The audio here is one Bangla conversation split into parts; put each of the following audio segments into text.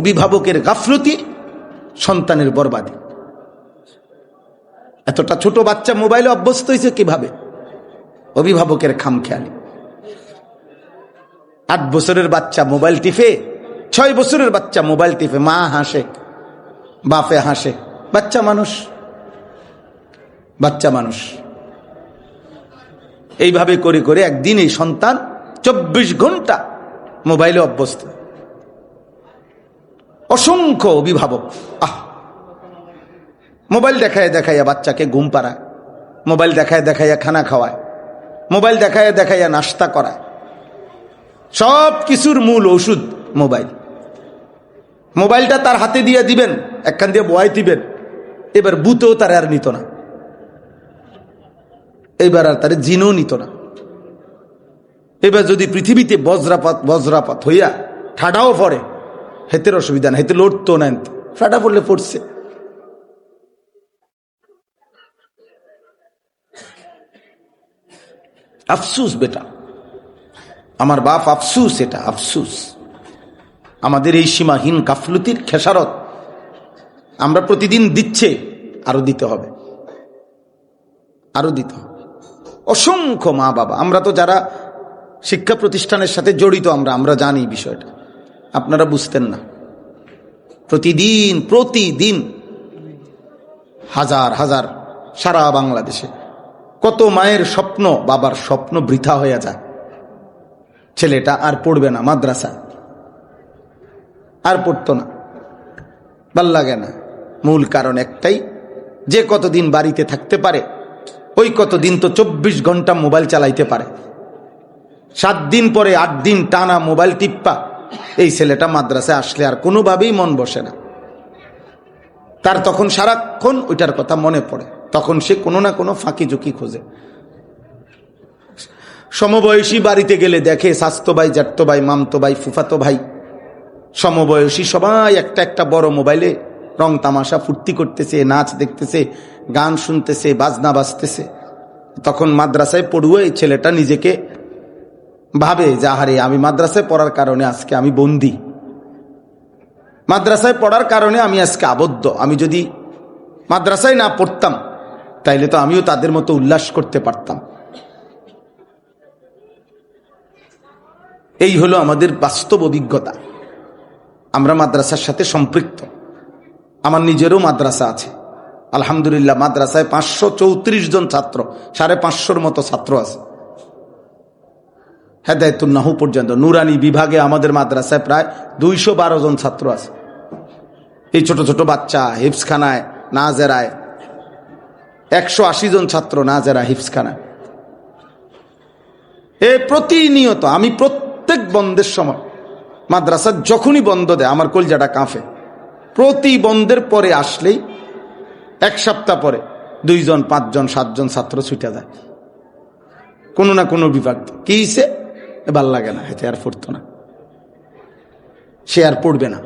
অভিভাবকের গাফলতি, সন্তানের বরবাদি। এতটা ছোট বাচ্চা মোবাইলে অভ্যস্ত হয়েছে কিভাবে? অভিভাবকের খামখেয়ালি। 8 বছরের বাচ্চা মোবাইল টিপে, 6 বছরের বাচ্চা মোবাইল টিপে, মা হাসে, বাপে হাসে। বাচ্চা মানুষ। এইভাবে করে করে একদিন এই সন্তান 24 ঘন্টা মোবাইলে অভ্যস্ত। অসংখ্য অভিভাবক মোবাইল দেখায় দেখাইয়া বাচ্চাকে ঘুম পাড়ায়, মোবাইল দেখায় দেখাইয়া খানা খাওয়ায়, মোবাইল দেখায় দেখাইয়া নাস্তা করায়। সব কিছুর মূল ওষুধ মোবাইল। মোবাইলটা তার হাতে দিয়ে দিবেন, একখান দিয়ে বয়াই দিবেন, এবার বুতেও তার আর নিত না, এবার আর তার জিনও নিত না। এবার যদি পৃথিবীতে বজ্রাপাত হইয়া ঠাডাও পড়ে, হেতের অসুবিধা না, হেতে লড়তো না, ঠাডা পড়লে পড়ছে। আফসুস বেটা, আমার বাপ, আফসুস, এটা আফসুস। আমাদের এই সীমাহীন গাফলতির খেসারত আমরা প্রতিদিন দিচ্ছে, আরো দিতে হবে, আরো দিতে হবে। অসংখ্য মা বাবা, আমরা তো যারা শিক্ষা প্রতিষ্ঠানের সাথে জড়িত আমরা জানি বিষয়টা, আপনারা বুঝতেন না। প্রতিদিন হাজার হাজার, সারা বাংলাদেশে কত মায়ের স্বপ্ন, বাবার স্বপ্ন বৃথা হয়ে যায়। ছেলেটা আর পড়বে না, মাদ্রাসা আর পড়তো না, ভাল লাগে না। মূল কারণ একটাই, যে কতদিন বাড়িতে থাকতে পারে ওই কতদিন তো 24 ঘন্টা মোবাইল চালাইতে পারে। 7 দিন পরে 8 দিন টানা মোবাইল টিপ্পা, এই ছেলেটা মাদ্রাসায় আসলে আর কোনোভাবেই মন বসে না। তার তখন সারাক্ষণ ওইটার কথা মনে পড়ে, তখন সে কোনো না কোনো ফাঁকি ঝুঁকি খোঁজে। সমবয়সী বাড়িতে গেলে দেখে স্বাস্থ্য ভাই, জ্যাঠতো ভাই, মামতো ভাই, ফুফাতো ভাই, সমবয়সী সবাই একটা একটা বড় মোবাইলে রং তামাশা ফুর্তি করতেছে, নাচ দেখতেছে, গান শুনতেছে, বাজনা বাজতেছে। তখন মাদ্রাসায় পড়ুয়া এই ছেলেটা নিজেকে ভাবে যে আহারে, আমি মাদ্রাসায় পড়ার কারণে আজকে আমি বন্দী, মাদ্রাসায় পড়ার কারণে আমি আজকে আবদ্ধ। আমি যদি মাদ্রাসায় না পড়তাম তাইলে তো আমিও তাদের মতো উল্লাস করতে পারতাম। এই হলো আমাদের বাস্তব অভিজ্ঞতা। আমরা মাদ্রাসার সাথে সম্পৃক্ত। আমার নিজেরও মাদ্রাসা আছে, আলহামদুলিল্লাহ। মাদ্রাসায় 534 জন ছাত্র, 550 মতো ছাত্র আছে। হেদায়েতুন নাহু পর্যন্ত নুরানি বিভাগে আমাদের মাদ্রাসায় প্রায় 212 জন ছাত্র আছে। এই ছোট ছোট বাচ্চা হিফজখানায়, নাজেরায় 180 জন ছাত্র, নাজেরা, হিফজখানায়। প্রতিনিয়ত আমি প্রত্যেক বন্ধের সময়, মাদ্রাসা যখনই বন্ধ দেয় আমার কলজাটা কাঁপে। প্রতি বন্ধের পরে আসলেই 1 সপ্তাহ পরে 2 জন, 5 জন, 7 জন ছাত্র ছুটে যায় কোনো না কোনো বিভাগ। কি হয়েছে? ভাল লাগে না, হেতে আর পড়তো না, সে আর পড়বে না,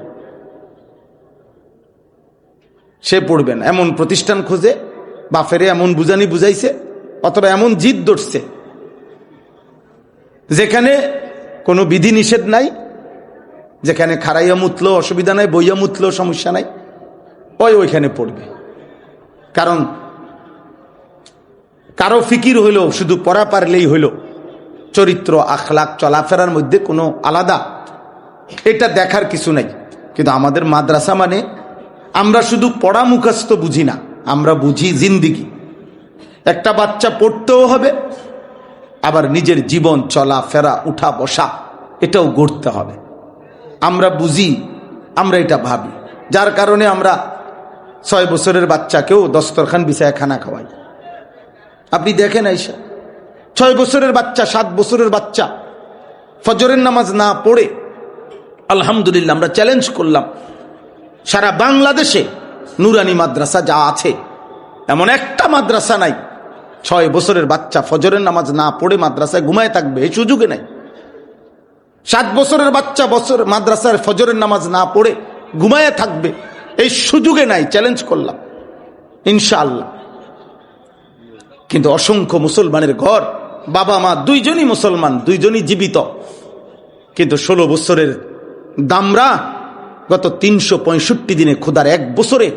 সে পড়বে না। এমন প্রতিষ্ঠান খোঁজে, বাফেরে এমন বুঝানি বুঝাইছে, অথবা এমন জিদ ধরছে যেখানে কোনো বিধি নিষেধ নাই, যেখানে খারাইয়া মুতলো অসুবিধা নাই, বইয়া মুতলো সমস্যা নাই, ওইখানে পড়বে। কারণ কারো ফিকির হইল শুধু পড়া পারলেই হইল, চরিত্র, আখলাক, চলাফেরার মধ্যে কোনো আলাদা এটা দেখার কিছু নাই। কিন্তু আমাদের মাদ্রাসা মানে আমরা শুধু পড়া মুখস্থ বুঝি না, আমরা বুঝি জিন্দিগি। একটা বাচ্চা পড়তেও হবে, আবার নিজের জীবন চলাফেরা, উঠা বসা এটাও গড়তে হবে। আমরা বুঝি, আমরা এটা ভাবি, যার কারণে আমরা 6 বছরের বাচ্চাকেও দস্তরখান বিছায় খানা খাওয়াই। আপনি দেখেন আইসা 6 বছরের বাচ্চা, 7 বছরের বাচ্চা ফজরের নামাজ না পড়ে, আলহামদুলিল্লাহ আমরা চ্যালেঞ্জ করলাম সারা বাংলাদেশে নুরানি মাদ্রাসা যা আছে এমন একটা মাদ্রাসা নাই 6 বছরের বাচ্চা ফজরের নামাজ না পড়ে মাদ্রাসায় ঘুমায় থাকবে, এই সুযোগে নাই। 7 বছরের বাচ্চা মাদ্রাসার ফজরের নামাজ না পড়ে ঘুমায় থাকবে, এই সুযোগে নাই। চ্যালেঞ্জ করলাম ইনশাআল্লাহ। কিন্তু অসংখ্য মুসলমানের ঘর, বাবা মা 2 জনই মুসলমান, 2 জনই জীবিত, কিন্তু 16 বছরের দামরা গত 365 দিনে, খোদার 1 বছরে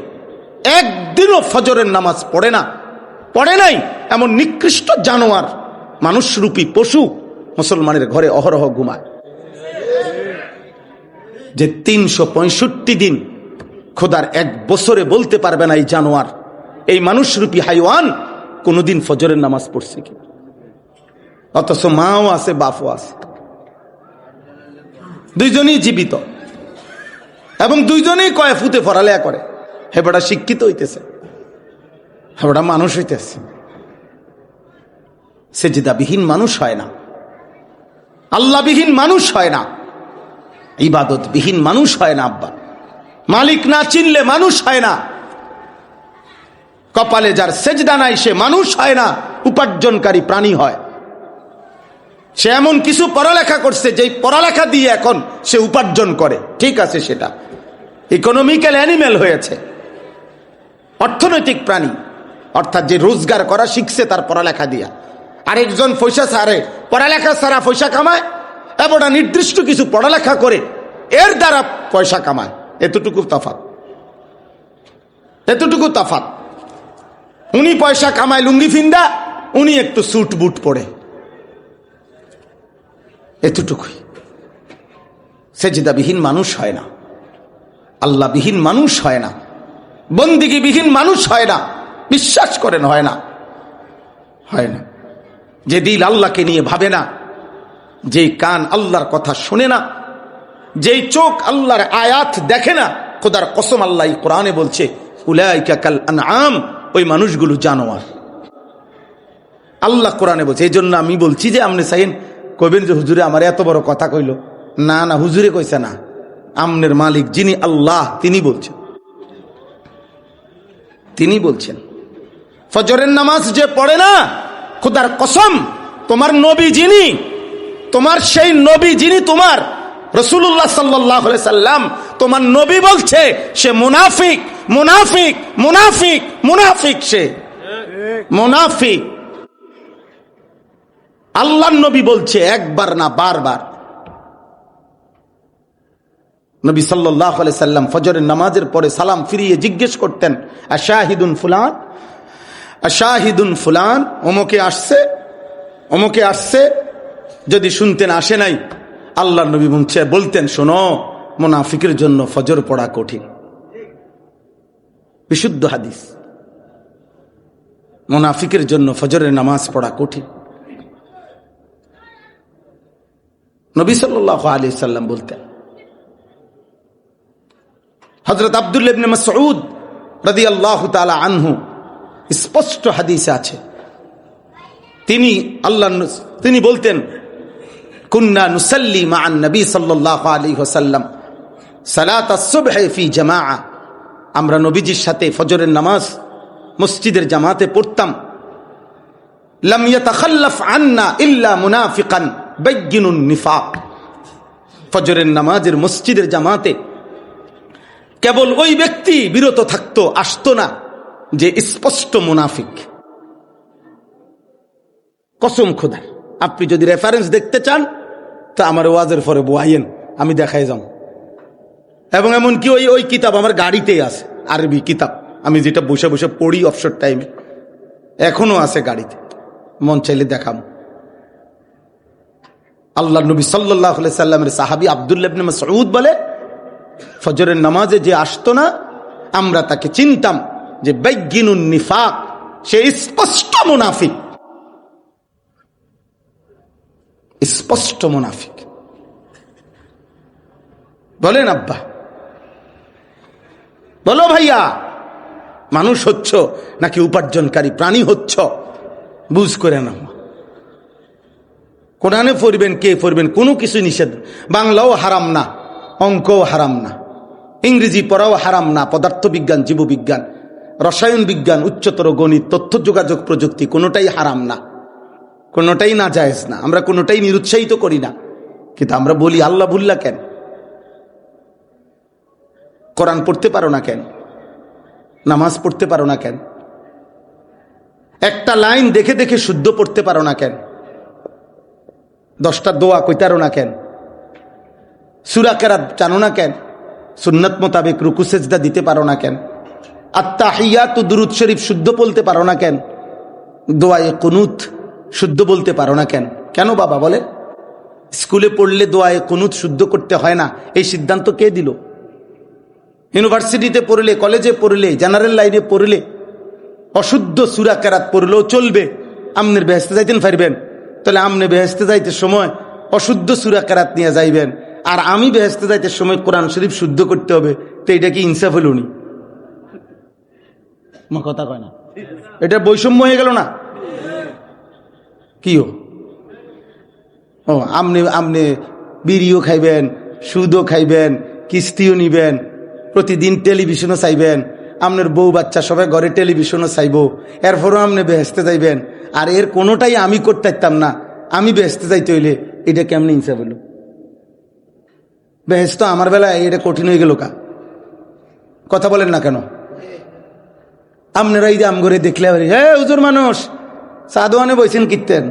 একদিনও ফজরের নামাজ পড়ে নাই এমন নিকৃষ্ট জানোয়ার, মানুষরূপী পশু মুসলমানের ঘরে অহরহ ঘুমায়। যে 365 দিন খোদার 1 বছরে বলতে পারবে না এই জানোয়ার, এই মানুষরূপী হাইওয়ান কোনদিন ফজরের নামাজ পড়ছে কি? অথচ মাও আছে, বাপও আছে, দুইজনই জীবিত এবং দুইজনেই কয় ফুতে পড়ালেখা করে। হেবাটা শিক্ষিত হইতেছে, হেবাটা মানুষ হইতেছে। সেজদাবিহীন মানুষ হয় না, আল্লাহবিহীন মানুষ হয় না, ইবাদতবিহীন মানুষ হয় না। আব্বা মালিক না চিনলে মানুষ হয় না। কপালে যার সেজদা নাই সে মানুষ হয় না, উপার্জনকারী প্রাণী হয়। সে এমন কিছু পড়ালেখা করছে যেই পড়ালেখা দিয়ে এখন সে উপার্জন করে, ঠিক আছে, সেটা ইকোনমিক্যাল অ্যানিমেল হয়েছে, অর্থনৈতিক প্রাণী, অর্থাৎ যে রোজগার করা শিখছে তার পড়ালেখা দিয়া। আরেকজন পয়সা ছাড়ে, পড়ালেখা ছাড়া পয়সা কামায়, এবং নির্দিষ্ট কিছু পড়ালেখা করে এর দ্বারা পয়সা কামায়। এতটুকু তফাৎ। উনি পয়সা কামায় লুঙ্গি ফিন্দা, উনি একটু স্যুট বুট পরে, এতটুকুই। সেজদাবিহীন মানুষ হয় না, আল্লাহবিহীন মানুষ হয় না, বন্দিগিবিহীন মানুষ হয় না। বিশ্বাস করেন, হয় না। যে দিল আল্লাহকে নিয়ে ভাবে না, যেই কান আল্লাহর কথা শোনে না, যেই চোখ আল্লাহর আয়াত দেখে না, খোদার কসম আল্লাহ কোরআনে বলছে উলাইকা কাল আনআম, ওই মানুষগুলো জানোয়ার। আল্লাহ কোরআনে বলছে। এই জন্য আমি বলছি যে আপনি চাইন কইবেন যে হুজুরে আমার এত বড় কথা কইল, না না, হুজুরে কইছে না, আমনের মালিক যিনি আল্লাহ তিনি বলছেন ফজরের নামাজ যে পড়ে না, খোদার কসম তোমার নবী যিনি, তোমার সেই নবী যিনি, তোমার রাসূলুল্লাহ সাল্লাল্লাহু আলাইহি সাল্লাম, তোমার নবী বলছে সে মুনাফিক, মুনাফিক, মুনাফিক, মুনাফিক, সে মুনাফিক। আল্লাহর নবী বলছে, একবার না বারবার। নবী সাল্লাল্লাহু আলাইহি সাল্লাম ফজরের নামাজের পরে সালাম ফিরিয়ে জিজ্ঞেস করতেন, আশাহিদুন ফুলান, আশাহিদুন ফুলান, অমুকে আসছে। যদি শুনতেন আসে নাই, আল্লাহর নবী বলতেন, শোনো, মুনাফিকের জন্য ফজর পড়া কঠিন। বিশুদ্ধ হাদিস, মুনাফিকের জন্য ফজরের নামাজ পড়া কঠিন। নবী সাল্লাল্লাহু আলাইহি সাল্লাম বলতেন। হযরত আব্দুল্লাহ ইবনে মাসউদ রাদিয়াল্লাহু তাআলা আনহু, স্পষ্ট হাদিসে আছে, তিনি বলতেন, কুন্না নুসাল্লি মা'আন নবী সাল্লাল্লাহু আলাইহি ওয়াসাল্লাম সালাত আস-সুবহি ফি জামাআ, আমরা নবীজির সাথে ফজরের নামাজ মসজিদের জামাতে পড়তাম। লাম ইয়াতাখাল্লাফ আন্না ইল্লা মুনাফিকান বাইয়িনুন নিফাক, ফজরের নামাজের মসজিদের জামাতে কেবল ওই ব্যক্তি বিরত থাকতো, আসতো না যে স্পষ্ট মুনাফিক। কসম খোদার, আপনি যদি রেফারেন্স দেখতে চান তা আমার ওয়াজের পরে বয়াইন, আমি দেখাই যাব। এবং এমনকি ওই কিতাব আমার গাড়িতেই আছে, আরবি কিতাব, আমি যেটা বসে বসে পড়ি অবসর টাইমে, এখনো আছে গাড়িতে, মন চাইলে দেখাম। আল্লাহ নবী সাল্লাল্লাহু আলাইহি সাল্লামের সাহাবী আব্দুল্লাহ ইবনে মাসউদ বলে, ফজরের নামাজে যে আসতো না, আমরা তাকে চিনতাম যে বাইয়িনুন নিফাক, সে স্পষ্ট মুনাফিক, স্পষ্ট মুনাফিক। বলেন আব্বা, বলো ভাইয়া, মানুষ হচ্ছ নাকি উপার্জনকারী প্রাণী হচ্ছ? বুঝ করে না। কোরআনে পড়বেন, কে পড়বেন, কোনো কিছু নিষেধ। বাংলাও হারাম না, অঙ্কও হারাম না, ইংরেজি পড়াও হারাম না, পদার্থবিজ্ঞান, জীববিজ্ঞান, রসায়ন বিজ্ঞান, উচ্চতর গণিত, তথ্য যোগাযোগ প্রযুক্তি, কোনোটাই হারাম না, কোনোটাই না জায়েজ না, আমরা কোনোটাই নিরুৎসাহিত করি না। কিন্তু আমরা বলি, আল্লাহ ভুল্লা কেন? কোরআন পড়তে পারো না কেন? নামাজ পড়তে পারো না কেন? একটা লাইন দেখে দেখে শুদ্ধ পড়তে পারো না কেন? 10টা দোয়া কইতারো না কেন? সূরা কেরাত জানো না কেন? সুন্নাত মোতাবেক রুকু সেজদা দিতে পারো না কেন? আত্তাহিয়াতু দুরূদ শরীফ শুদ্ধ বলতে পারো না কেন? দোয়ায়ে কুনুত শুদ্ধ বলতে পারো না কেন? কেন বাবা বলে? স্কুলে পড়লে দোয়ায়ে কুনুত শুদ্ধ করতে হয় না, এই সিদ্ধান্ত কে দিল? ইউনিভার্সিটিতে পড়লে, কলেজে পড়লে, জেনারেল লাইনে পড়লে অশুদ্ধ সূরা কেরাত পড়লেও চলবে, আমনের বেহেশতে যাইতেন পারবেন? তাহলে আমনে বেহেশতে যাইতে সময় অশুদ্ধ সূরা কেরাত নিয়ে যাইবেন, আর আমি বেহেশতে যাইতে সময় কোরআন শরীফ শুদ্ধ করতে হবে, তো এটা কি ইনসাফ হলো নি? কথা কয় না, এটা বৈষম্য হয়ে গেল না? কি ও আমনে বিড়িও খাইবেন, সুদও খাইবেন, কিস্তিও নিবেন, প্রতিদিন টেলিভিশনও চাইবেন, আপনার বউ বাচ্চা সবাই ঘরে টেলিভিশনও চাইব, এরপরও আপনি বেহেশতে যাইবেন, আর এর কোনোটাই আমি করতে পারতাম না, আমি বেহেশতে যাইতে হইলে এটা কেমন ইনসাফ হলো? বেহেশত আমার বেলায় এটা কঠিন হয়ে গেল কা? কথা বলেন না কেন? আপনারা এই যে আম করে দেখলে হুজুর মানুষ সাদওয়ানে বসেন কীর্তেন,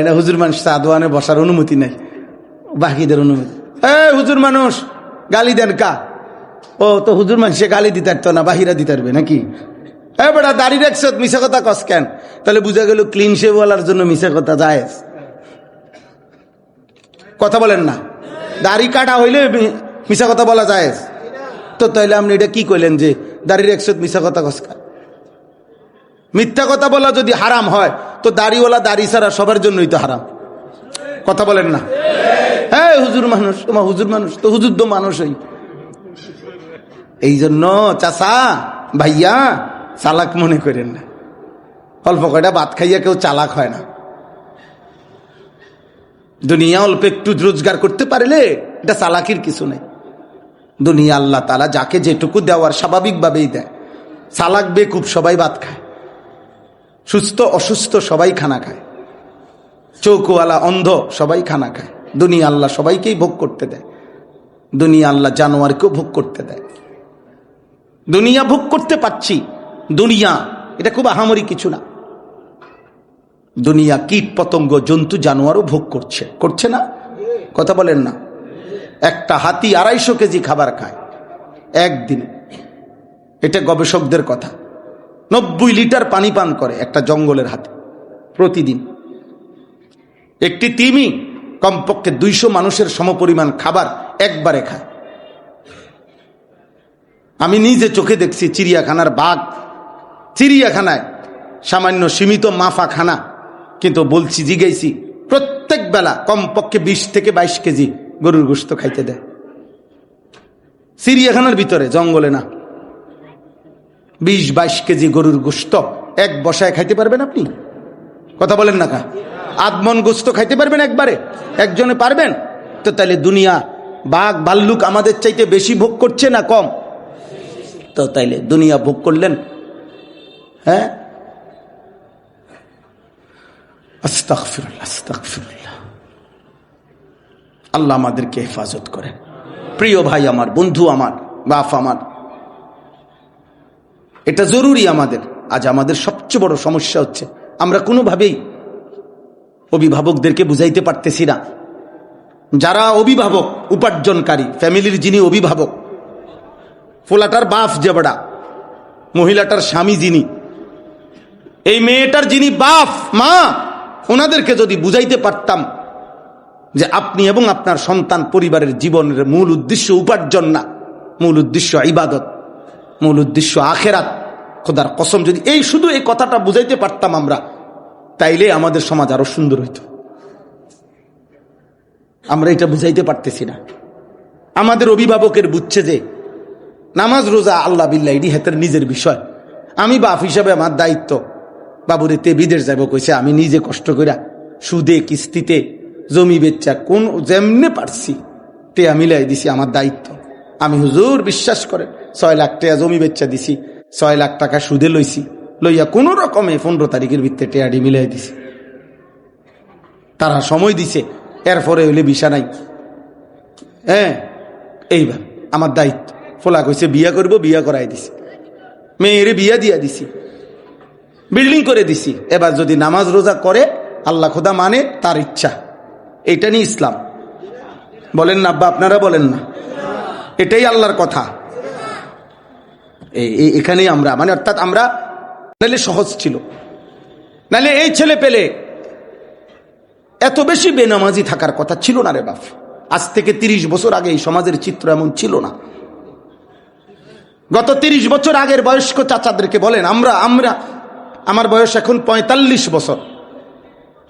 এটা হুজুর মানুষ সাদওয়ানে বসার অনুমতি নেই, বাকিদের অনুমতি। হুজুর মানুষ গালি দেন কা? ও তো হুজুর মানুষে গালি দিতে পারতো না, বাহিরা দিতে পারবে নাকি? বেটা দাড়ি রাখছ, মিশা কথা কস কেন? তাহলে বুঝা গেল ক্লিন শেভ বলার জন্য মিশা কথা জায়েজ। কথা বলেন না? দাড়ি কাটা হইলে মিশা কথা বলা জায়েজ? তো তাইলে আপনি এটা কি কইলেন যে দাড়ি রাখছ মিশা কথা কস কেন? মিথ্যা কথা বলা যদি হারাম হয়, তো দাড়িওয়ালা দাড়ি ছাড়া সবার জন্যই তো হারাম। কথা বলেন না? হ্যাঁ হুজুর মানুষ, তোমার হুজুর মানুষ তো হুজুর তো মানুষই। এই জন্য চাচা ভাইয়া চালাক মনে করেন না, অল্প কয়টা ভাত খাইয়া কেউ চালাক হয় না। দুনিয়া অল্প একটু রোজগার করতে পারলে এটা চালাকির কিছু নেই। দুনিয়া আল্লাহ তাআলা যাকে যেটুকু দেওয়ার স্বাভাবিকভাবেই দেয়। চালাক বেকুব সবাই ভাত খায়, সুস্থ অসুস্থ সবাই খানা খায়, চৌকোওয়ালা অন্ধ সবাই খানা খায়। দুনিয়া আল্লাহ সবাইকেই ভোগ করতে দেয়, দুনিয়া আল্লাহ জানোয়ারকেও ভোগ করতে দেয়। দুনিয়া ভোগ করতে পাচ্ছি, দুনিয়া এটা খুব আহামরি কিছু না। দুনিয়া কীট পতঙ্গ জন্তু জানোয়ারও ভোগ করছে, করছে না? কথা বলেন না? একটা হাতি 250 কেজি খাবার খায় একদিনে, এটা গবেষকদের কথা। 90 লিটার পানি পান করে একটা জঙ্গলের হাতি প্রতিদিন। একটি তিমি কমপক্ষে 200 মানুষের সমপরিমাণ খাবার একবারে খায়। আমি নিজে চোখে দেখছি চিড়িয়াখানার বাঘ, চিড়িয়াখানায় সামান্য সীমিত মাফা খানা, কিন্তু বলছি জিজ্ঞেসি প্রত্যেক বেলা কমপক্ষে 20 থেকে 22 কেজি গরুর গোশত খাইতে দেয়। চিড়িয়াখানার ভিতরে, জঙ্গলে না। 20-22 কেজি গরুর গোশত এক বসায় খাইতে পারবেন আপনি? কথা বলেন না কা? আধমন গোশত খাইতে পারবেন একবারে? একজনে পারবেন? তো তাহলে দুনিয়া বাঘ ভাল্লুক আমাদের চাইতে বেশি ভোগ করছে না কম? তো তাইলে দুনিয়া ভোগ করলেন। হ্যাঁ, আস্তাগফিরুল্লাহ, আস্তাগফিরুল্লাহ। আল্লাহ আমাদেরকে হেফাজত করেন। প্রিয় ভাই আমার, বন্ধু আমার, বাপ আমার, এটা জরুরি আমাদের। আজ আমাদের সবচেয়ে বড় সমস্যা হচ্ছে আমরা কোনোভাবেই অভিভাবকদেরকে বুঝাইতে পারতেছি না। যারা অভিভাবক, উপার্জনকারী ফ্যামিলির যিনি অভিভাবক, ফোলাটার বাপ যে বড়া, মহিলাটার স্বামী যিনি, এই মেয়েটার যিনি বাপ মা, ওনাদেরকে যদি বুঝাইতে পারতাম যে আপনি এবং আপনার সন্তান পরিবারের জীবনের মূল উদ্দেশ্য উপার্জন না, মূল উদ্দেশ্য ইবাদত, মূল উদ্দেশ্য আখেরাত। খোদার কসম যদি এই শুধু এই কথাটা বুঝাইতে পারতাম আমরা, তাইলে আমাদের সমাজ আরো সুন্দর হইত। আমরা এটা বুঝাইতে পারতেছি না। আমাদের অভিভাবকের বুঝছে যে নামাজ রোজা আল্লাহ বিল্লাহ এটি হেতের নিজের বিষয়। আমি বাপ হিসাবে আমার দায়িত্ব, বাবুরে তে বিদেশ যাব কইছে, আমি নিজে কষ্ট কইরা সুদে কিস্তিতে জমি বেচা কোন যেমনে পারছি টেয়া মিলাই দিছি, আমার দায়িত্ব। আমি হুজুর বিশ্বাস করেন 6 লাখ টাকা জমি বেচা দিছি, 6 লাখ টাকা সুদে লইছি, লইয়া কোন রকমে 15 তারিখের ভিত্তিতে টেয়াডি মিলাই দিছি। তারা সময় দিছে, এরপরে হইলে বিষা নাই। হ্যাঁ, এইবার আমার দায়িত্ব। ফোলা কইছে বিয়া করব, বিয়া করাই দিছি, মেয়েরে বিয়া দিয়া দিছি, বিল্ডিং করে দিছি। এবার যদি নামাজ রোজা করে, আল্লাহ খোদা মানে, তার ইচ্ছা। এইটা নিয়ে ইসলাম। বলেন না আব্বা, আপনারা বলেন না? এটাই আল্লাহর কথা। এখানেই আমরা মানে অর্থাৎ আমরা নাহলে সহজ ছিল, নাহলে এই ছেলে পেলে এত বেশি বেনামাজি থাকার কথা ছিল না রে বাপ। আজ থেকে 30 বছর আগে এই সমাজের চিত্র এমন ছিল না। গত 30 বছর আগের বয়স্ক চাচাদেরকে বলেন, আমার বয়স এখন 45 বছর,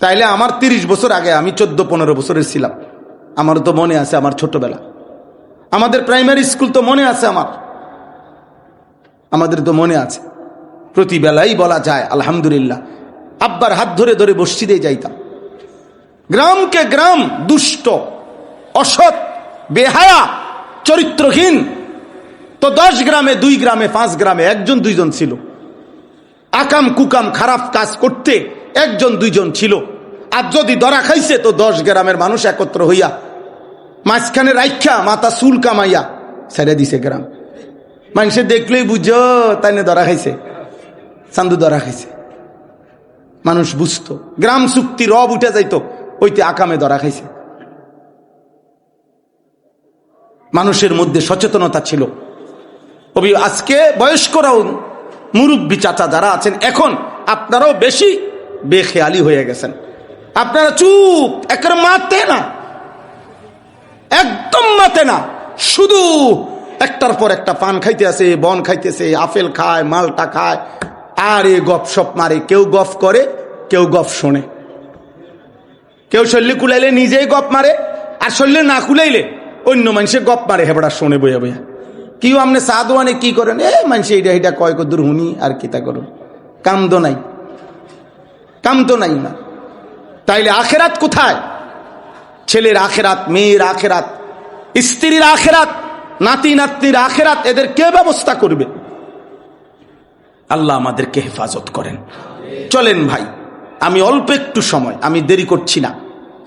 তাইলে আমার 30 বছর আগে আমি 14-15 বছরের ছিলাম। আমারও তো মনে আছে আমার ছোটবেলা, আমাদের প্রাইমারি স্কুল তো মনে আছে, আমাদের তো মনে আছে। প্রতি বেলাই বলা যায় আলহামদুলিল্লাহ, আব্বার হাত ধরে ধরে মসজিদে যাইতাম। গ্রামকে গ্রাম দুষ্ট, অসৎ, বেহায়া, চরিত্রহীন তো 10 গ্রামে 2 গ্রামে 5 গ্রামে 1-2 ছিল। আকাম কুকাম খারাপ কাজ করতে 1-2 ছিল। আর যদি ধরা খাইছে তো 10 গ্রামের মানুষ একত্র হইয়া মাঝখানে রাইখা মাথা চুল কামাইয়া ছেড়ে দিছে গ্রাম। মানুষে দেখলেই বুঝো তাই না ধরা খাইছে, চান্দু ধরা খাইছে। মানুষ বুঝতো, গ্রাম চুক্তি রব উঠে যাইতো, ওইতে আকামে ধরা খাইছে। মানুষের মধ্যে সচেতনতা ছিল। আজকে বয়স্করাও, মুরব্বী চাচা যারা আছেন, এখন আপনারাও বেশি বেখেয়ালি হয়ে গেছেন। আপনারা চুপ, একবার মাতে না, একদম মাতে না, শুধু একটার পর একটা পান খাইতে আছে, বন খাইতেছে, আপেল খায়, মালটা খায়, আর এ গপ সপ মারে। কেউ গপ করে, কেউ গপ শোনে। কেউ শরীরে কুলাইলে নিজেই গপ মারে, আর শরীরে না কুলাইলে অন্য মানুষে গপ মারে, হেবড়া শোনে বইয়া বইয়া। কেউ আপনি সাদওয়ানে কি করেন, মানুষ এইটা কয় কদূর হুনি আর কিতা করুন, কাম তো নাই, কাম তো নাই না। তাইলে আখেরাত কোথায়? ছেলের আখেরাত, মেয়ের আখেরাত, স্ত্রীর আখেরাত, নাতি নাতনির আখেরাত, এদের কে ব্যবস্থা করবে? আল্লাহ আমাদেরকে হেফাজত করেন। চলেন ভাই, আমি অল্প একটু সময়, আমি দেরি করছি না,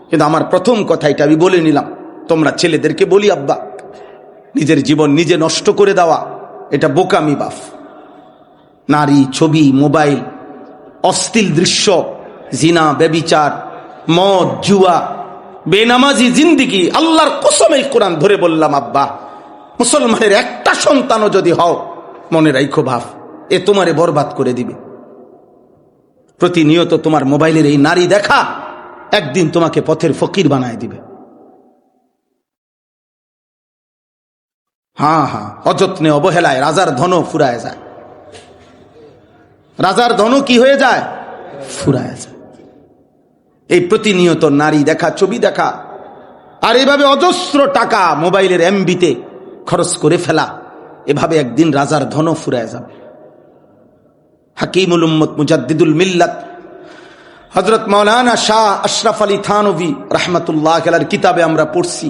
কিন্তু আমার প্রথম কথা এটা আমি বলে নিলাম। তোমরা ছেলেদেরকে বলি, আব্বা, নিজের জীবন নিজে নষ্ট করে দেওয়া এটা বোকামি বাপ। নারী, ছবি, মোবাইল, অশ্লীল দৃশ্য, জিনা, ব্যভিচার, মদ, জুয়া, বেনামাজি জিন্দিগি, আল্লাহর কসম এই কোরআন ধরে বললাম আব্বা, মুসলমানের একটা সন্তানও যদি হও, মনে রাখো ভাব, এ তোমারে বরবাদ করে দিবে। প্রতিনিয়ত তোমার মোবাইলের এই নারী দেখা একদিন তোমাকে পথের ফকির বানায় দিবে। হ্যাঁ, অযত্নে অবহেলায় রাজার ধনও ফুরায় যায়। রাজার ধনও কি হয়ে যায়? ফুরায় যায়। এই প্রতিনিয়ত নারী দেখা, ছবি দেখা, আর এইভাবে অজস্র টাকা মোবাইলের এমবিতে খরচ করে ফেলা, এভাবে একদিন রাজার ধনও ফুরায় যাবে। হাকিমুল উম্মত মুজাদ্দিদুল মিল্লাত হযরত মাওলানা শাহ আশরাফ আলী থানভী রাহমাতুল্লাহ আলাইহির কিতাবে আমরা পড়ছি,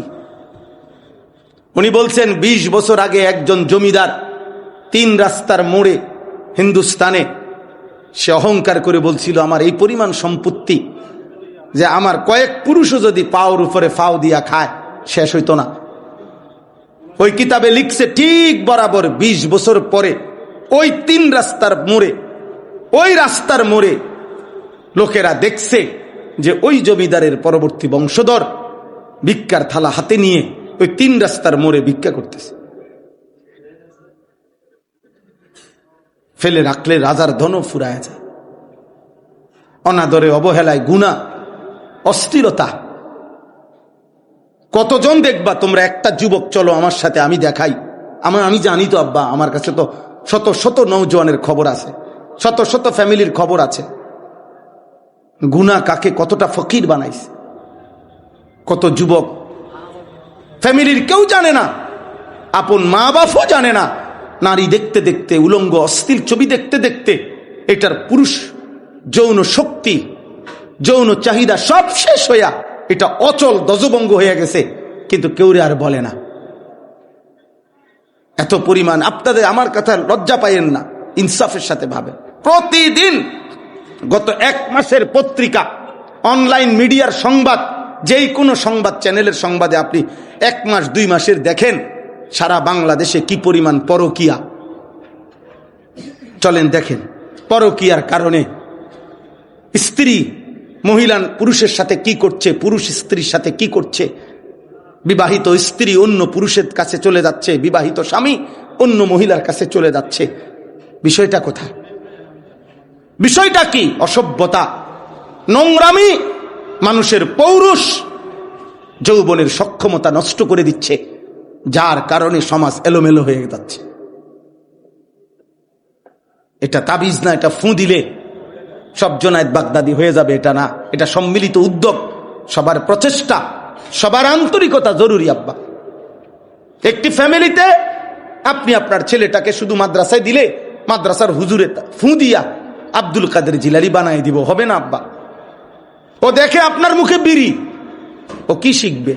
উনি বলছেন 20 বছর আগে একজন জমিদার 3 রাস্তার মোড়ে হিন্দুস্তানে, সে অহংকার করে বলছিল, আমার এই পরিমাণ সম্পত্তি যে আমার কয়েক পুরুষও যদি পাওর উপরে ফাও দিয়া খায় শেষ হইতো না। ওই কিতাবে লিখছে, ঠিক বরাবর 20 বছর পরে ওই 3 রাস্তার মোড়ে, ওই রাস্তার মোড়ে লোকেরা দেখছে যে ওই জমিদারের পরবর্তী বংশধর ভিক্ষার থালা হাতে নিয়ে ওই 3 রাস্তার মোড়ে ভিক্ষা করতেছে। ফেলে রাখলে রাজার ধনও ফুরায় যায়। অনাদরে, অবহেলায়, গুনাহ, অস্থিরতা, কতজন দেখবা তোমরা। একটা যুবক, চলো আমার সাথে, আমি দেখাই, আমি জানি তো আব্বা, আমার কাছে তো শত শত নওজোয়ানের খবর আছে, শত শত ফ্যামিলির খবর আছে। গুনাহ কাকে কতটা ফকির বানাইছে। কত যুবক ফ্যামিলির কেউ জানে না, আপন মা বাপও জানে না, নারী দেখতে দেখতে, উলঙ্গ অশ্লীল ছবি দেখতে দেখতে এটার পুরুষ যৌন শক্তি, যৌন চাহিদা সব শেষ হইয়া এটা অচল দজবঙ্গ হয়ে গেছে, কিন্তু কেউ আর বলে না। এত পরিমাণ, আপনাদের আমার কথা লজ্জা পাইয়েন না, ইনসাফের সাথে ভাবে। প্রতিদিন গত 1 মাসের পত্রিকা, অনলাইন মিডিয়ার সংবাদ, যেই কোনো সংবাদ চ্যানেলের সংবাদে আপনি 1 মাস 2 মাসের দেখেন, সারা বাংলাদেশে কি পরিমাণ পরকীয়া। চলেন দেখেন, পরকীয়ার কারণে স্ত্রী মহিলা পুরুষের সাথে কি করছে, পুরুষ স্ত্রীর সাথে কি করছে, বিবাহিত স্ত্রী অন্য পুরুষের কাছে চলে যাচ্ছে, বিবাহিত স্বামী অন্য মহিলার কাছে চলে যাচ্ছে। বিষয়টা কোথায়? বিষয়টা কি? অসভ্যতা, নোংরামি, মানুষের পৌরুষ, যৌবনের সক্ষমতা নষ্ট করে দিচ্ছে, যার কারণে সমাজ এলোমেলো হয়ে যাচ্ছে। এটা তাবিজ না, এটা ফু দিলে সব জোনায়েত বাগদাদি হয়ে যাবে, এটা না। এটা সম্মিলিত উদ্যোগ, সবার প্রচেষ্টা, সবার আন্তরিকতা জরুরি। আব্বা, একটি ফ্যামিলিতে আপনি আপনার ছেলেটাকে শুধু মাদ্রাসায় দিলে মাদ্রাসার হুজুরে ফু দিয়া আব্দুল কাদের জিলানী বানাই দিব, হবে না আব্বা। ও দেখে আপনার মুখে বিড়ি, ও কি শিখবে?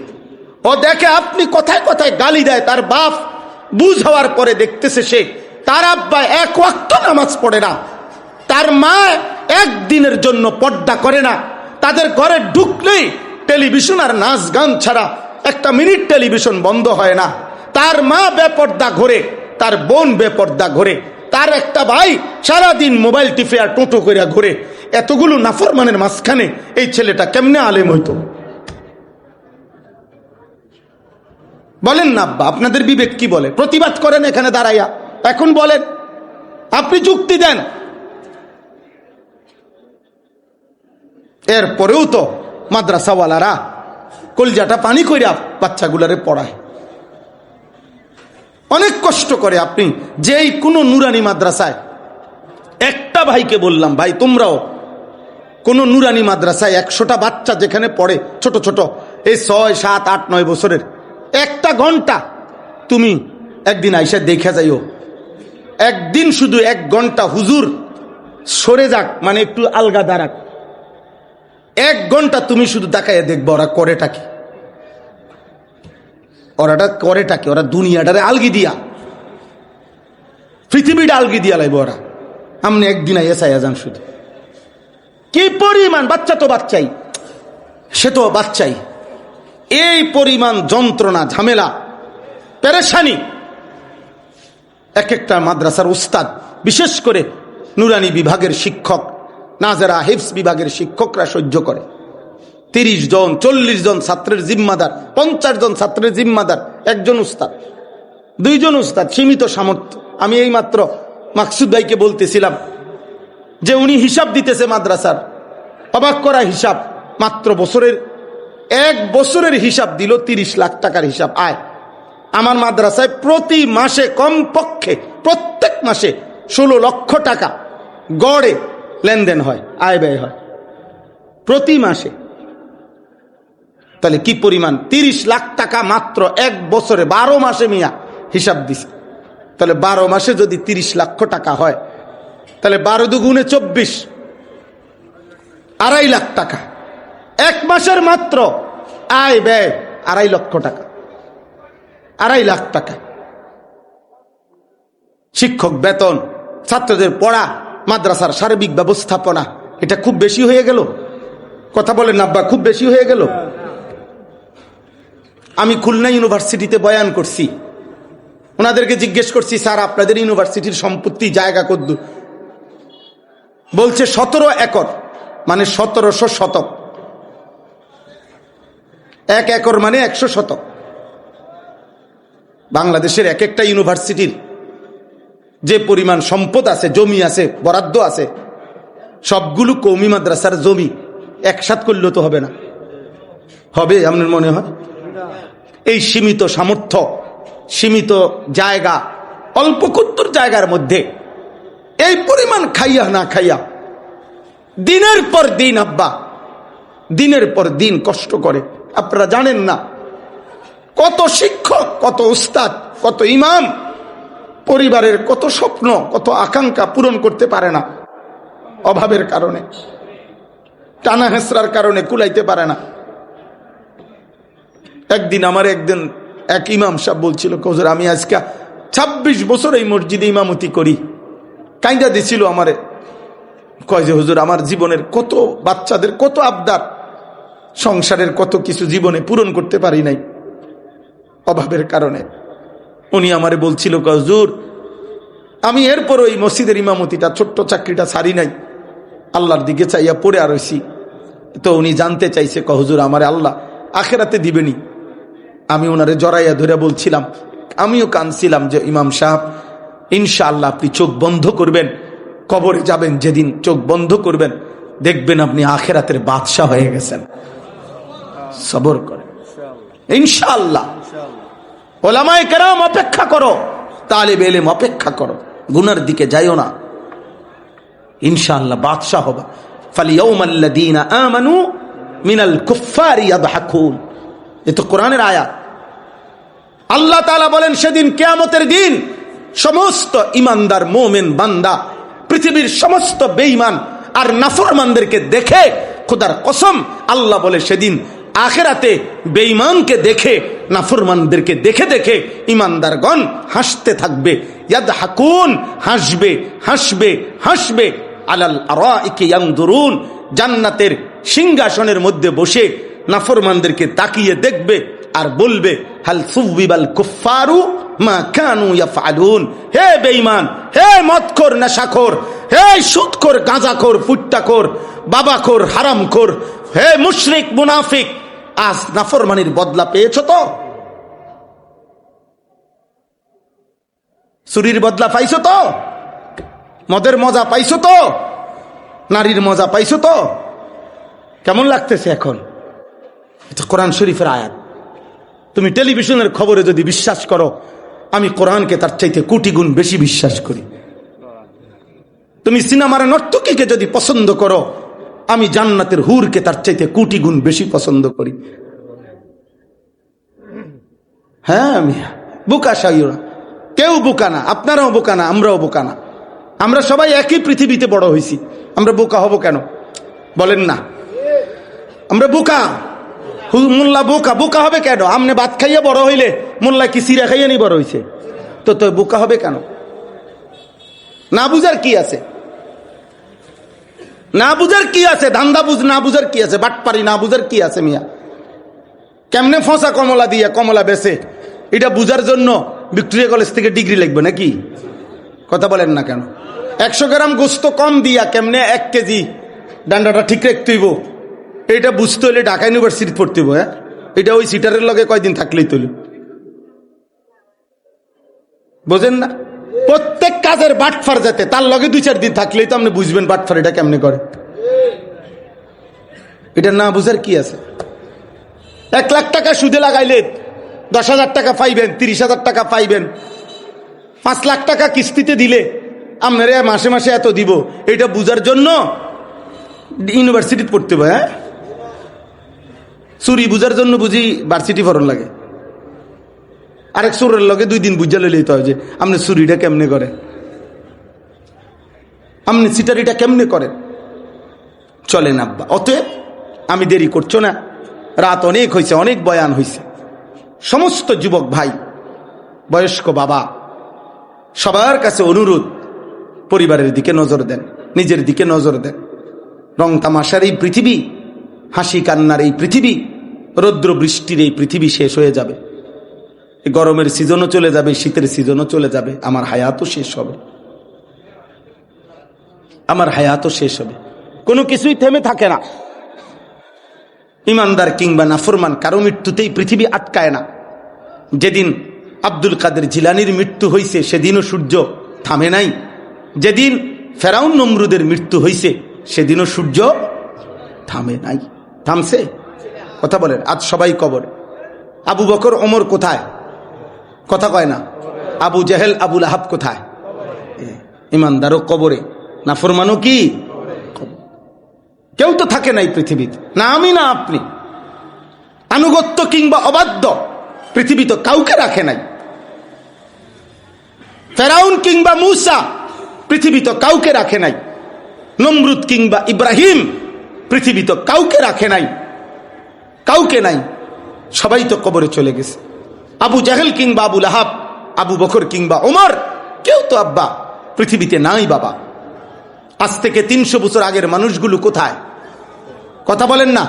ও দেখে আপনি কথায় কথায় গালি দেয়, তার বাপ বুঝ হওয়ার পরে দেখতেছে সে তার আব্বা এক ওয়াক্ত নামাজ পড়ে না, তার মা একদিনের জন্য পর্দা করে না, তাদের ঘরে ঢুকলেই টেলিভিশন আর নাচ গান ছাড়া একটা মিনিট টেলিভিশন বন্ধ হয় না, তার মা বেপর্দা ঘোরে, তার বোন বেপর্দা ঘোরে, তার একটা ভাই সারাদিন মোবাইল টিপে আর টোটো করে ঘোরে। এতগুলো নাফরমানের মাঝখানে এই ছেলেটা কেমনে আলেম হইতো? বলেন না আব্বা, আপনাদের বিবেক কি বলে? প্রতিবাদ করেন এখানে দাঁড়াইয়া, এখন বলেন, আপনি যুক্তি দেন। এরপরেও তো মাদ্রাসাওয়ালারা কলজাটা পানি কইরা বাচ্চাগুলারে পড়ায়, অনেক কষ্ট করে। আপনি যেই কোনো নুরানি মাদ্রাসায়, একটা ভাইকে বললাম, ভাই তোমরাও কোন নুরানি মাদ্রাসায় 100টা বাচ্চা যেখানে পড়ে ছোট ছোট, এই 6, 7, 8, 9 বছরের, একটা ঘন্টা তুমি একদিন আইসা দেখা যাইও, একদিন শুধু 1 ঘন্টা হুজুর সরে যাক, মানে একটু আলগা দাঁড়াক, 1 ঘন্টা তুমি শুধু দেখাইয়া দেখবো ওরা করেটা কি, ওরাটা করেটা কি। ওরা দুনিয়াটারে আলগি দিয়া, পৃথিবীটা আলগি দিয়া লাইব ওরা। আমনে একদিন আইয়া চাইয়া যান, শুধু কি পরিমাণ বাচ্চা, তো বাচ্চাই, সে তো বাচ্চাই, এই পরিমাণ যন্ত্রণা, ঝামেলা, পেরেশানি এক একটা মাদ্রাসার উস্তাদ, বিশেষ করে নুরানি বিভাগের শিক্ষক, নাজেরা হিফজ বিভাগের শিক্ষকরা সহ্য করে। 30 জন 40 জন ছাত্রের জিম্মাদার, 50 জন ছাত্রের জিম্মাদার একজন উস্তাদ, 2 জন উস্তাদ, সীমিত সামর্থ্য। আমি এই মাত্র মাকসুদ ভাইকে বলতেছিলাম যে উনি হিসাব দিতেছে মাদ্রাসার, অবাক করা হিসাব, মাত্র বছরের 1 বছরের হিসাব দিল 30 লাখ টাকার হিসাব আয়। আমার মাদ্রাসায় প্রতি মাসে কমপক্ষে প্রত্যেক মাসে 16 লক্ষ টাকা গড়ে লেনদেন হয়, আয় ব্যয় হয় প্রতি মাসে। তাহলে কি পরিমাণ? 30 লাখ টাকা মাত্র 1 বছরে, 12 মাসে মিয়া হিসাব দিছে। তাহলে 12 মাসে যদি 30 লক্ষ টাকা হয়, তাহলে 12 দুগুণে 24, 2.5 লাখ টাকা। 1 মাসের মাত্র আয় ব্যয় 2.5 লক্ষ টাকা, 2.5 লাখ টাকা। শিক্ষক বেতন, ছাত্রদের পড়া, মাদ্রাসার সার্বিক ব্যবস্থাপনা, এটা খুব বেশি হয়ে গেল? কথা বলেন না আব্বা, খুব বেশি হয়ে গেল? আমি খুলনা ইউনিভার্সিটিতে বয়ান করছি, ওনাদেরকে জিজ্ঞেস করছি, স্যার আপনাদের ইউনিভার্সিটির সম্পত্তি জায়গা কদ্দু? বলছে 17 একর, মানে 1700 শতক। 1 একর মানে 100 শতক। বাংলাদেশের এক একটা ইউনিভার্সিটির যে পরিমাণ সম্পদ আছে, জমি আছে, বরাদ্দ আছে, সবগুলো কওমি মাদ্রাসার জমি একসাথ করলেও তো হবে না। হবে আপনার মনে হয়? এই সীমিত সামর্থ্য, সীমিত জায়গা, অল্প কুত্তর জায়গার মধ্যে এই পরিমাণ খাইয়া না খাইয়া দিনের পর দিন, আব্বা দিনের পর দিন কষ্ট করে। আপনারা জানেন না কত শিক্ষক, কত উস্তাদ, কত ইমাম পরিবারের কত স্বপ্ন, কত আকাঙ্ক্ষা পূরণ করতে পারে না, অভাবের কারণে, টানা হেঁচড়ার কারণে কুলাইতে পারে না। একদিন আমার এক ইমাম সাহেব বলছিল, হুজুর আমি আজকে 26 বছর এই মসজিদে ইমামতি করি। কাইন্দা দিছিল আমারে, কয় যে হুজুর আমার জীবনের কত বাচ্চাদের কত আবদার, সংসারের কত কিছু জীবনে পূরণ করতে পারি নাই অভাবের কারণে। উনি আমারে বলছিল, হুজুর আমি এরপর ওই মসজিদের ইমামতিটা, ছোট্ট চাকরিটা ছাড়ি নাই, আল্লাহর দিকে চাইয়া পড়ে আর হইছি। তো উনি জানতে চাইছে, হুজুর আমারে আল্লাহ আখেরাতে দিবেনি? আমি ওনারে জড়াইয়া ধরে বলছিলাম, আমিও কাঁদছিলাম যে ইমাম সাহেব ইনশাআল্লাহ আপনি চোখ বন্ধ করবেন, কবরে যাবেন যেদিন চোখ বন্ধ করবেন দেখবেন আপনি আখেরাতের বাদশা হয়ে গেছেন। সবর করে ইনশাআল্লাহ। ওলামায়ে কেরাম অপেক্ষা করো, তালেব ইলম অপেক্ষা করো, গুনার দিকে যাইও না, ইনশাআল্লাহ বাদশা হবে। ফালিয়াউমাল্লাযীনা আমানু মিনাল কুফফারি ইয়াদহাকুন, এ তো কোরআনের আয়াত। আল্লাহ তাআলা বলেন সেদিন কিয়ামতের দিন সমস্ত ঈমানদার মুমিন বান্দা পৃথিবীর সমস্ত বেঈমান আর নাফরমানদেরকে দেখে, খোদার কসম আল্লাহ বলে সেদিন আখিরাতে বেঈমানকে দেখে, নাফরমানদেরকে দেখে দেখে ঈমানদারগণ হাসতে থাকবে। ইয়াদহাকুন, হাসবে হাসবে হাসবে। আলাল আরাইকি ইয়ানদুরুন, জান্নাতের সিংহাসনের মধ্যে বসে নাফরমানদেরকে তাকিয়ে দেখবে আর বলবে হাল সুবিবাল কুফফারু মা কানু ইয়াফআলুন। হে বেঈমান, হে মদখোর, নেশাখোর, হে সুদখোর, গাঁজাখোর, ফুট্টাখোর, বাবাখোর, হারামখোর, হে মুশরিক মুনাফিক, আজ নাফরমানির বদলা পেয়েছো তো? চুরির বদলা পাইছো তো? মদের মজা পাইছো তো? নারীর মজা পাইছো তো? কেমন লাগতেছে এখন? এটা কোরআন শরীফের আয়াত। তুমি টেলিভিশনের খবরে যদি বিশ্বাস করো, আমি কোরআনকে তার চাইতে কোটি গুণ বেশি বিশ্বাস করি। তুমি সিনেমার নর্তকীকে যদি পছন্দ করো, আমি জান্নাতের হুরকে তার চাইতে কোটি গুণ বেশি পছন্দ করি। হ্যাঁ, আমি বোকা সাইরা, কেউ বোকা না, আপনারাও বোকা না, আমরাও বোকা না। আমরা সবাই একই পৃথিবীতে বড় হয়েছি, আমরা বোকা হব কেন বলেন না? আমরা বোকা, মোল্লা বোকা, বোকা হবে কেন? আমনে ভাত খাইয়া বড় হইলে মোল্লা কি সিরা খাইয়া নি বড় হইছে? তো তো বোকা হবে কেন? না বুঝার কি আছে? না বুঝার কি আছে? ধান্দা বুঝ না বুঝার কি আছে? বাটপারি না বুঝার কি আছে? মিয়া কেমনে ফসা কমলা দিয়া কমলা বেছে, এটা বুঝার জন্য ভিক্টোরিয়া কলেজ থেকে ডিগ্রি লাগবে নাকি? কথা বলেন না কেন? 100 গ্রাম গোস্ত কম দিয়া কেমনে 1 কেজি ডান্ডাটা ঠিক রাখতে হইব, এটা বুঝতে হলে ঢাকা ইউনিভার্সিটি পড়তে হইব। হ্যাঁ, এটা ওই সিটারের লগে কয়দিন থাকলেই তৈল, বোঝেন না? প্রত্যেক কাজের বাটফার যাতে তার লগে 2-4 দিন থাকলেই তো আপনি বুঝবেন বাটফার এটা কেমনে করে। এটা না বুঝার কি আছে? 1 লাখ টাকা সুদে লাগাইলে 10,000 টাকা পাইবেন, 30,000 টাকা পাইবেন। 5 লাখ টাকা কিস্তিতে দিলে আপনারা মাসে মাসে এত দিব, এটা বুঝার জন্য ইউনিভার্সিটি পড়তে হবে। হ্যাঁ, চুরি বুঝার জন্য বুঝি ভার্সিটি ফরন লাগে। আরেক চোরের লগে 2 দিন বুঝা লইলেই তো হয় যে আপনি চুরিটা কেমনে করে, আপনি সিটারিটা কেমনে করেন। চলেন আব্বা, অতএব আমি দেরি করছো না, রাত অনেক হয়েছে, অনেক বয়ান হয়েছে। সমস্ত যুবক ভাই, বয়স্ক বাবা, সবার কাছে অনুরোধ, পরিবারের দিকে নজর দেন, নিজের দিকে নজর দেন। রং তামাশার এই পৃথিবী, হাসি কান্নার এই পৃথিবী, রৌদ্র বৃষ্টির এই পৃথিবী শেষ হয়ে যাবে। গরমের সিজনও চলে যাবে, শীতের সিজনও চলে যাবে, আমার হায়াতও শেষ হবে, আমার হায়াতও শেষ হবে। কোনো কিছুই থেমে থাকে না। ইমানদার কিংবা নাফরমান কারো মৃত্যুতেই পৃথিবী আটকায় না। যেদিন আব্দুল কাদের জিলানির মৃত্যু হয়েছে সেদিনও সূর্য থামে নাই। যেদিন ফেরাউন নমরুদের মৃত্যু হয়েছে সেদিনও সূর্য থামে নাই। থামছে? কথা বলেন। আজ সবাই কবর। আবু বকর ওমর কোথায়? কথা কয় না। আবু জেহেল আবু লাহাব কোথায়? ইমানদারও কবরে, নাফরমানও কি? কেউ তো থাকে নাই পৃথিবীতে, না আমি না আপনি। আনুগত্য কিংবা অবাধ্য পৃথিবী তো কাউকে রাখে নাই। ফেরাউন কিংবা মূসা পৃথিবী তো কাউকে রাখে নাই। নমরুদ কিংবা ইব্রাহিম পৃথিবী তো কাউকে রাখে নাই, কাউকে নাই। সবাই তো কবরে চলে গেছে। আবু জাহেল কিংবা আবু লাহাব, আবু বকর কিংবা ওমর, কেউ তো আব্বা পৃথিবীতে নাই বাবা। আজ থেকে 300 বছর আগের মানুষগুলো কোথায়? কথা বলেন না।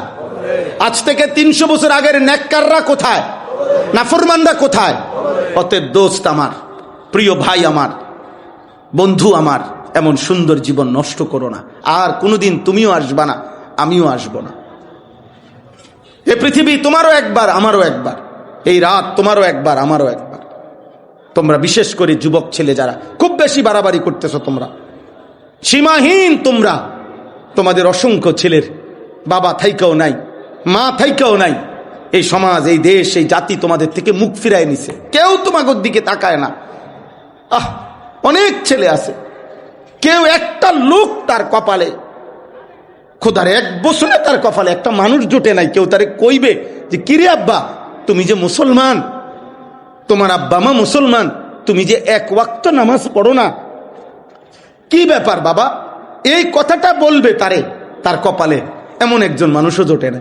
আজ থেকে 300 বছর আগের নেককাররা কোথায়? নাফরমানরা কোথায়? অতএব দোস্ত আমার, প্রিয় ভাই আমার, বন্ধু আমার, এমন সুন্দর জীবন নষ্ট করো না। আর কোনোদিন তুমিও আসবা না, আমিও আসবো না। এ পৃথিবী তোমারও একবার, আমারও একবার। এই রাত তোমারও একবার, আমারও একবার। তোমরা বিশেষ করে যুবক ছেলে যারা খুব বেশি বাড়াবাড়ি করতেছ, তোমরা সীমাহীন, তোমরা তোমাদের অসংখ্য ছেলের বাবা থাইকাও নাই, মা থাইকাও নাই, এই সমাজ, এই দেশ, এই জাতি তোমাদের থেকে মুখ ফিরায় নিছে, কেউ তোমাদের দিকে তাকায় না। অনেক ছেলে আছে, কেউ একটা লোক তার কপালে, খোদার 1 বছরে তার কপালে একটা মানুষ জোটে নাই, কেউ তারে কইবে যে কিরে আব্বা তুমি যে মুসলমান, তোমার আব্বা মা মুসলমান, তুমি যে 1 ওয়াক্ত নামাজ পড়ো না, কি ব্যাপার বাবা, এই কথাটা বলবে তারে, তার কপালে এমন একজন মানুষও জোটে না।